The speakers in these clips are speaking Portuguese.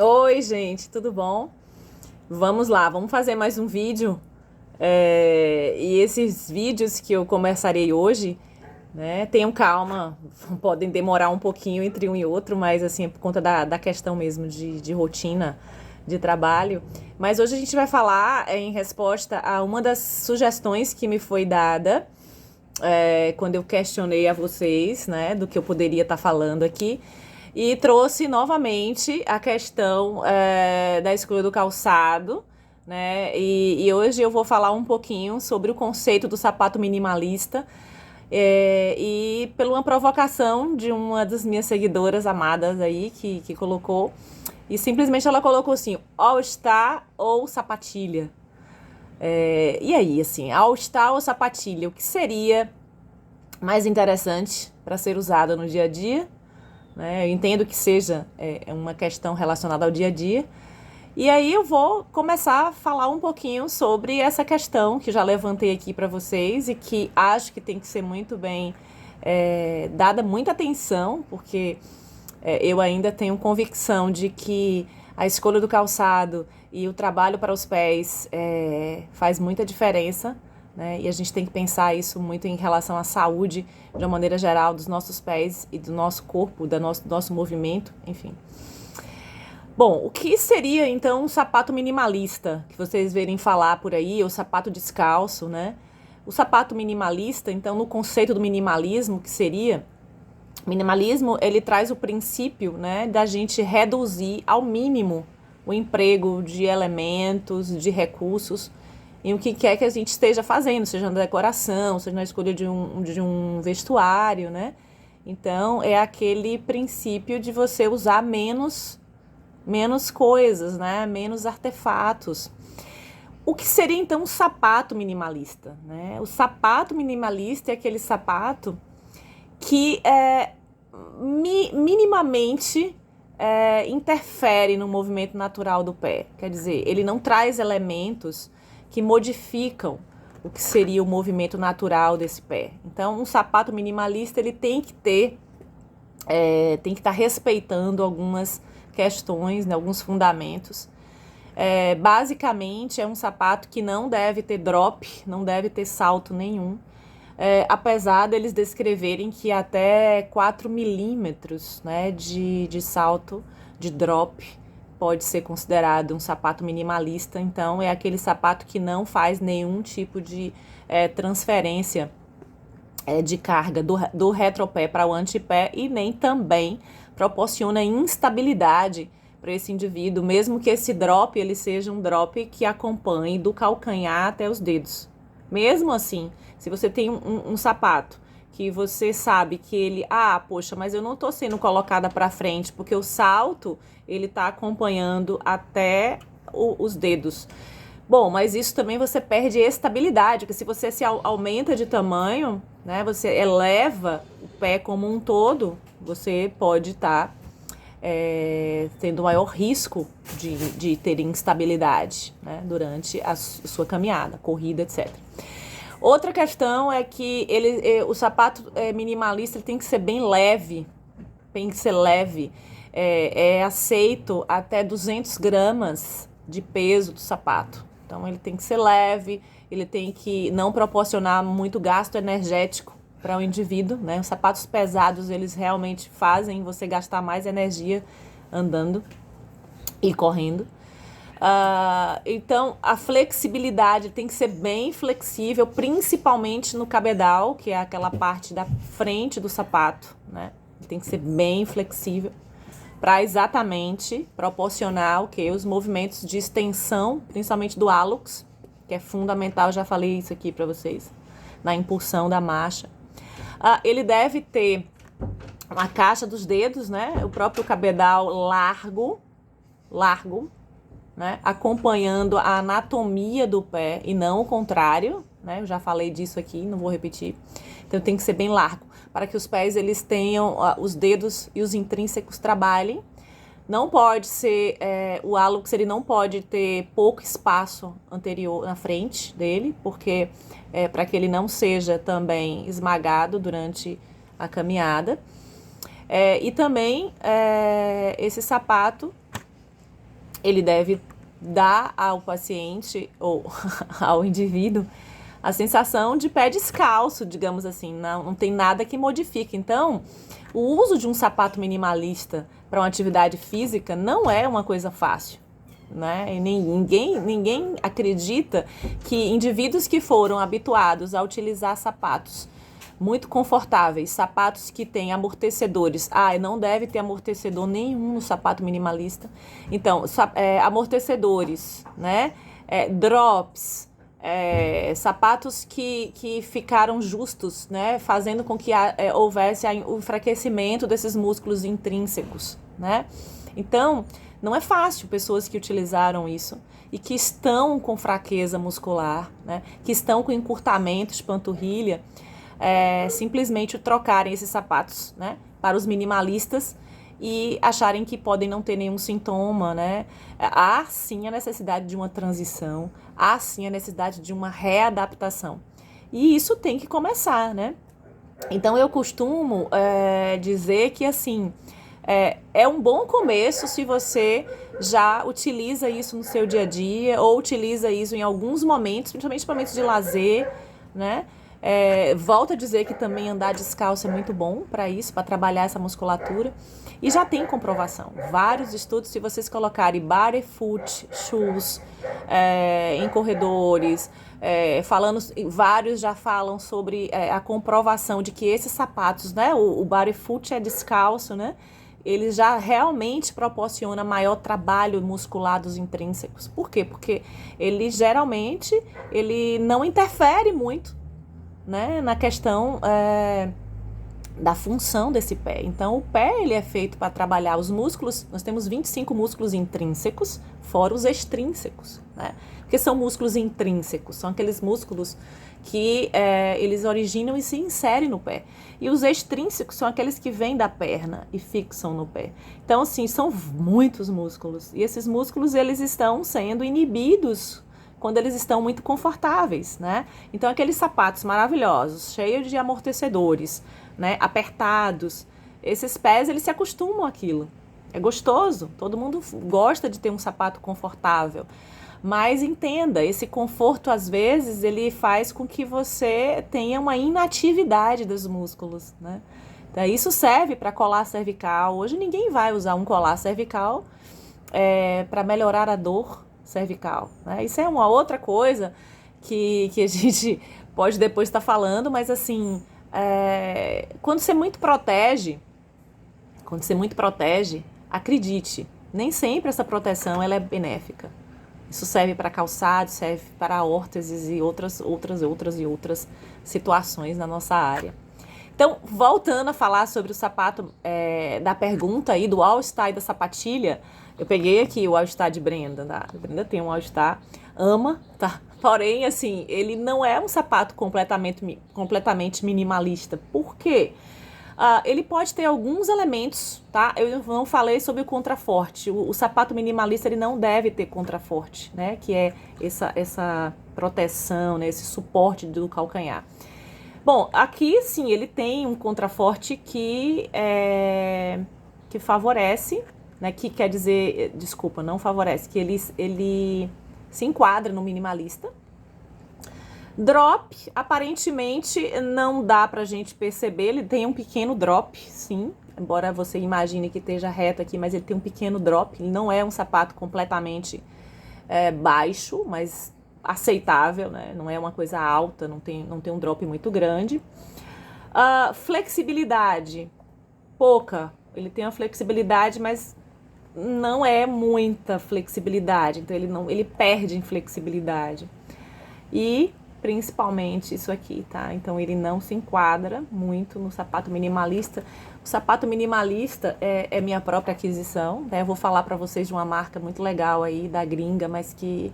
Oi, gente, tudo bom? Vamos lá, vamos fazer mais um vídeo. E esses vídeos que eu começarei hoje, né, tenham calma, podem demorar um pouquinho entre um e outro, mas assim, é por conta da questão mesmo de rotina de trabalho. Mas hoje a gente vai falar em resposta a uma das sugestões que me foi dada quando eu questionei a vocês, né, do que eu poderia estar falando aqui, e trouxe novamente a questão da escolha do calçado, né, e hoje eu vou falar um pouquinho sobre o conceito do sapato minimalista, e pela uma provocação de uma das minhas seguidoras amadas aí, que colocou, e simplesmente ela colocou assim, All Star ou sapatilha. E aí, assim, All Star ou sapatilha, o que seria mais interessante para ser usada no dia a dia, né? Eu entendo que seja uma questão relacionada ao dia a dia. E aí eu vou começar a falar um pouquinho sobre essa questão que já levantei aqui para vocês e que acho que tem que ser muito bem dada muita atenção, porque eu ainda tenho convicção de que a escolha do calçado e o trabalho para os pés faz muita diferença, né? E a gente tem que pensar isso muito em relação à saúde, de uma maneira geral, dos nossos pés e do nosso corpo, do nosso movimento, enfim. Bom, o que seria então um sapato minimalista, que vocês verem falar por aí, ou sapato descalço, né? O sapato minimalista, então, no conceito do minimalismo, que seria... Minimalismo, ele traz o princípio, né, da gente reduzir ao mínimo o emprego de elementos, de recursos, em o que quer que a gente esteja fazendo, seja na decoração, seja na escolha de um vestuário, né? Então, é aquele princípio de você usar menos coisas, né? Menos artefatos. O que seria, então, um sapato minimalista, né? O sapato minimalista é aquele sapato que minimamente interfere no movimento natural do pé. Quer dizer, ele não traz elementos que modificam o que seria o movimento natural desse pé. Então, um sapato minimalista ele tem que estar respeitando algumas questões, né, alguns fundamentos. Basicamente, é um sapato que não deve ter drop, não deve ter salto nenhum. Apesar deles descreverem que até 4 milímetros, né, de salto, de drop, pode ser considerado um sapato minimalista. Então, é aquele sapato que não faz nenhum tipo de transferência de carga do retropé para o antepé e nem também proporciona instabilidade para esse indivíduo, mesmo que esse drop ele seja um drop que acompanhe do calcanhar até os dedos. Mesmo assim, se você tem um sapato que você sabe que ele, poxa, mas eu não estou sendo colocada para frente porque o salto ele está acompanhando até os dedos. Bom, mas isso também você perde estabilidade, porque se você se aumenta de tamanho, né, você eleva o pé como um todo, você pode estar tendo maior risco de ter instabilidade, né, durante a sua caminhada, corrida, etc. Outra questão é que o sapato minimalista ele tem que ser bem leve, tem que ser leve. É aceito até 200 gramas de peso do sapato. Então ele tem que ser leve, ele tem que não proporcionar muito gasto energético para o indivíduo, né? Os sapatos pesados eles realmente fazem você gastar mais energia andando e correndo. Então, a flexibilidade tem que ser bem flexível, principalmente no cabedal, que é aquela parte da frente do sapato, né? Tem que ser bem flexível para exatamente proporcionar os movimentos de extensão, principalmente do hálux, que é fundamental, eu já falei isso aqui para vocês, na impulsão da marcha. Ele deve ter uma caixa dos dedos, né? O próprio cabedal largo, né, acompanhando a anatomia do pé e não o contrário, né? Eu já falei disso aqui, não vou repetir. Então tem que ser bem largo para que os pés eles tenham os dedos e os intrínsecos trabalhem. Não pode ser o hálux, ele não pode ter pouco espaço anterior na frente dele, porque para que ele não seja também esmagado durante a caminhada. E também esse sapato ele deve dar ao paciente ou ao indivíduo a sensação de pé descalço, digamos assim, não tem nada que modifique. Então, o uso de um sapato minimalista para uma atividade física não é uma coisa fácil, né? E ninguém acredita que indivíduos que foram habituados a utilizar sapatos muito confortáveis, sapatos que têm amortecedores. Não deve ter amortecedor nenhum no sapato minimalista. Então, amortecedores, né? Drops, sapatos que ficaram justos, né? Fazendo com que houvesse o enfraquecimento desses músculos intrínsecos, né? Então, não é fácil pessoas que utilizaram isso e que estão com fraqueza muscular, né? Que estão com encurtamento de panturrilha, simplesmente trocarem esses sapatos, né, para os minimalistas e acharem que podem não ter nenhum sintoma, né? Há sim a necessidade de uma transição, há sim a necessidade de uma readaptação. E isso tem que começar, né? Então eu costumo dizer que assim, é um bom começo se você já utiliza isso no seu dia a dia ou utiliza isso em alguns momentos, principalmente momentos de lazer, né? Volto a dizer que também andar descalço é muito bom para isso, para trabalhar essa musculatura. E já tem comprovação. Vários estudos, se vocês colocarem barefoot shoes em corredores, vários já falam sobre a comprovação de que esses sapatos, né, o barefoot é descalço, né? Ele já realmente proporciona maior trabalho muscular dos intrínsecos. Por quê? Porque ele geralmente não interfere muito, né, na questão da função desse pé. Então, o pé ele é feito para trabalhar os músculos. Nós temos 25 músculos intrínsecos, fora os extrínsecos, né? Porque são músculos intrínsecos, são aqueles músculos que eles originam e se inserem no pé. E os extrínsecos são aqueles que vêm da perna e fixam no pé. Então, assim, são muitos músculos. E esses músculos, eles estão sendo inibidos quando eles estão muito confortáveis, né? Então, aqueles sapatos maravilhosos, cheios de amortecedores, né, apertados, esses pés, eles se acostumam àquilo. É gostoso, todo mundo gosta de ter um sapato confortável. Mas entenda, esse conforto, às vezes, ele faz com que você tenha uma inatividade dos músculos, né? Então, isso serve para colar cervical. Hoje, ninguém vai usar um colar cervical para melhorar a dor cervical, né? Isso é uma outra coisa que a gente pode depois estar falando, mas assim, quando você muito protege, acredite, nem sempre essa proteção ela é benéfica. Isso serve para calçado, serve para órteses e outras situações na nossa área. Então, voltando a falar sobre o sapato da pergunta aí do All-Star e da sapatilha, eu peguei aqui o All-Star de Brenda, tá? A Brenda tem um All-Star, ama, tá? Porém, assim, ele não é um sapato completamente minimalista. Por quê? Ele pode ter alguns elementos, tá? Eu não falei sobre o contraforte. O sapato minimalista, ele não deve ter contraforte, né? Que é essa proteção, né? Esse suporte do calcanhar. Bom, aqui sim, ele tem um contraforte que favorece, né? Que quer dizer, desculpa, não favorece, que ele se enquadra no minimalista. Drop, aparentemente não dá pra gente perceber, ele tem um pequeno drop, sim, embora você imagine que esteja reto aqui, mas ele tem um pequeno drop, ele não é um sapato completamente baixo, mas aceitável, né? Não é uma coisa alta, não tem um drop muito grande. Flexibilidade, pouca, ele tem uma flexibilidade, mas não é muita flexibilidade, então ele perde em flexibilidade. E principalmente isso aqui, tá? Então ele não se enquadra muito no sapato minimalista. O sapato minimalista é minha própria aquisição, né? Eu vou falar para vocês de uma marca muito legal aí, da gringa, mas que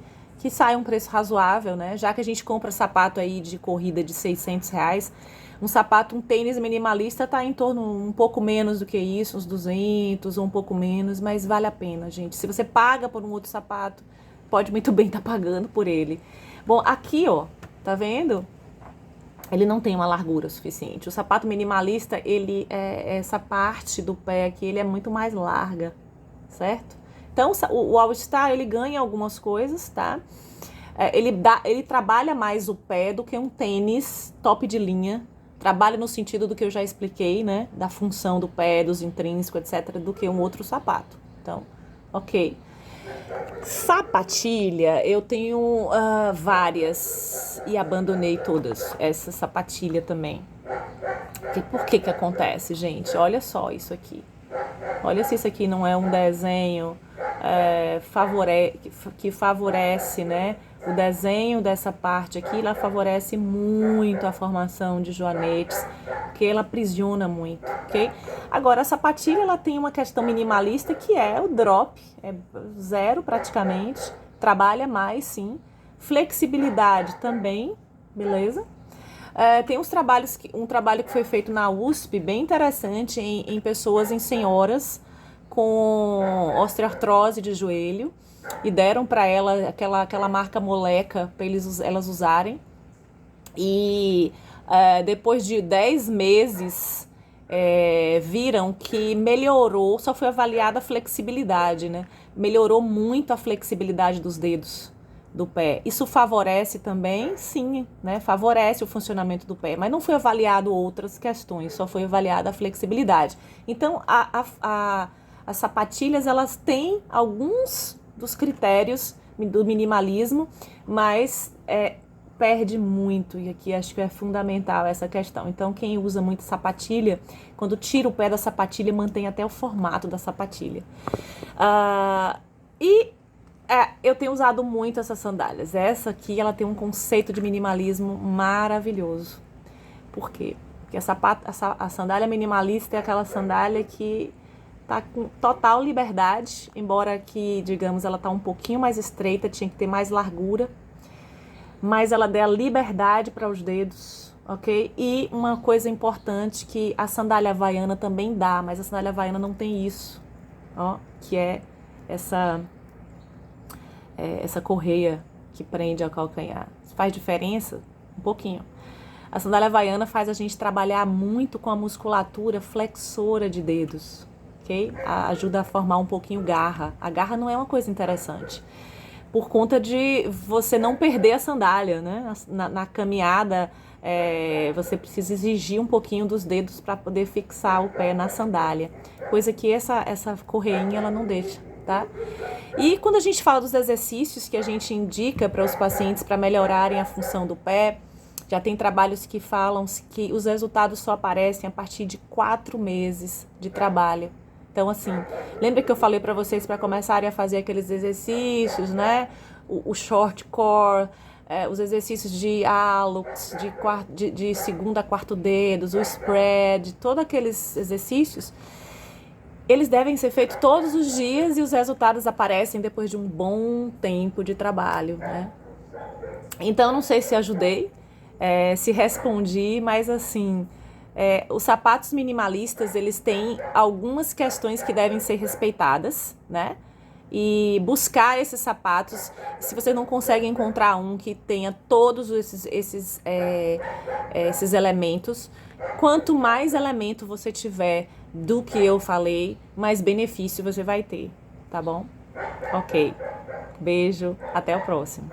sai um preço razoável, né? Já que a gente compra sapato aí de corrida de R$600, um tênis minimalista tá em torno um pouco menos do que isso, uns 200 ou um pouco menos, mas vale a pena, gente. Se você paga por um outro sapato, pode muito bem estar pagando por ele. Bom, aqui, ó, tá vendo? Ele não tem uma largura suficiente. O sapato minimalista, essa parte do pé aqui, ele é muito mais larga, certo? Então, o All Star, ele ganha algumas coisas, tá? Ele trabalha mais o pé do que um tênis top de linha. Trabalha no sentido do que eu já expliquei, né? Da função do pé, dos intrínsecos, etc., do que um outro sapato. Então, ok. Sapatilha, eu tenho várias e abandonei todas. Essa sapatilha também. Por que acontece, gente? Olha só isso aqui. Olha se isso aqui não é um desenho que favorece, né? O desenho dessa parte aqui, ela favorece muito a formação de joanetes, porque ela aprisiona muito, ok? Agora, a sapatilha, ela tem uma questão minimalista que é o drop, é zero praticamente, trabalha mais, sim. Flexibilidade também, beleza? Tem um trabalho que foi feito na USP, bem interessante, em pessoas, em senhoras com osteoartrose de joelho, e deram para ela aquela marca Moleca para elas usarem. E depois de 10 meses, viram que melhorou, só foi avaliada a flexibilidade, né? Melhorou muito a flexibilidade dos dedos do pé. Isso favorece também? Sim, né? Favorece o funcionamento do pé, mas não foi avaliado outras questões, só foi avaliada a flexibilidade. Então, as sapatilhas, elas têm alguns dos critérios do minimalismo, mas perde muito, e aqui acho que é fundamental essa questão. Então, quem usa muito sapatilha, quando tira o pé da sapatilha, mantém até o formato da sapatilha. Eu tenho usado muito essas sandálias. Essa aqui, ela tem um conceito de minimalismo maravilhoso. Por quê? Porque a sandália minimalista é aquela sandália que tá com total liberdade, embora que, digamos, ela tá um pouquinho mais estreita, tinha que ter mais largura, mas ela dá liberdade para os dedos, ok? E uma coisa importante que a sandália havaiana também dá, mas a sandália havaiana não tem isso, ó, que é essa correia que prende ao calcanhar. Faz diferença? Um pouquinho. A sandália havaiana faz a gente trabalhar muito com a musculatura flexora de dedos, ok? Ajuda a formar um pouquinho garra. A garra não é uma coisa interessante, por conta de você não perder a sandália, né? Na caminhada, você precisa exigir um pouquinho dos dedos para poder fixar o pé na sandália, coisa que essa correinha ela não deixa, tá? E quando a gente fala dos exercícios que a gente indica para os pacientes para melhorarem a função do pé, já tem trabalhos que falam que os resultados só aparecem a partir de 4 meses de trabalho. Então, assim, lembra que eu falei para vocês para começarem a fazer aqueles exercícios, né? O short core, os exercícios de hallux, de segundo a quarto dedos, o spread, todos aqueles exercícios, eles devem ser feitos todos os dias e os resultados aparecem depois de um bom tempo de trabalho, né? Então, não sei se ajudei, se respondi, mas assim... os sapatos minimalistas, eles têm algumas questões que devem ser respeitadas, né? E buscar esses sapatos, se você não consegue encontrar um que tenha todos esses elementos, quanto mais elemento você tiver do que eu falei, mais benefício você vai ter, tá bom? Ok. Beijo, até o próximo.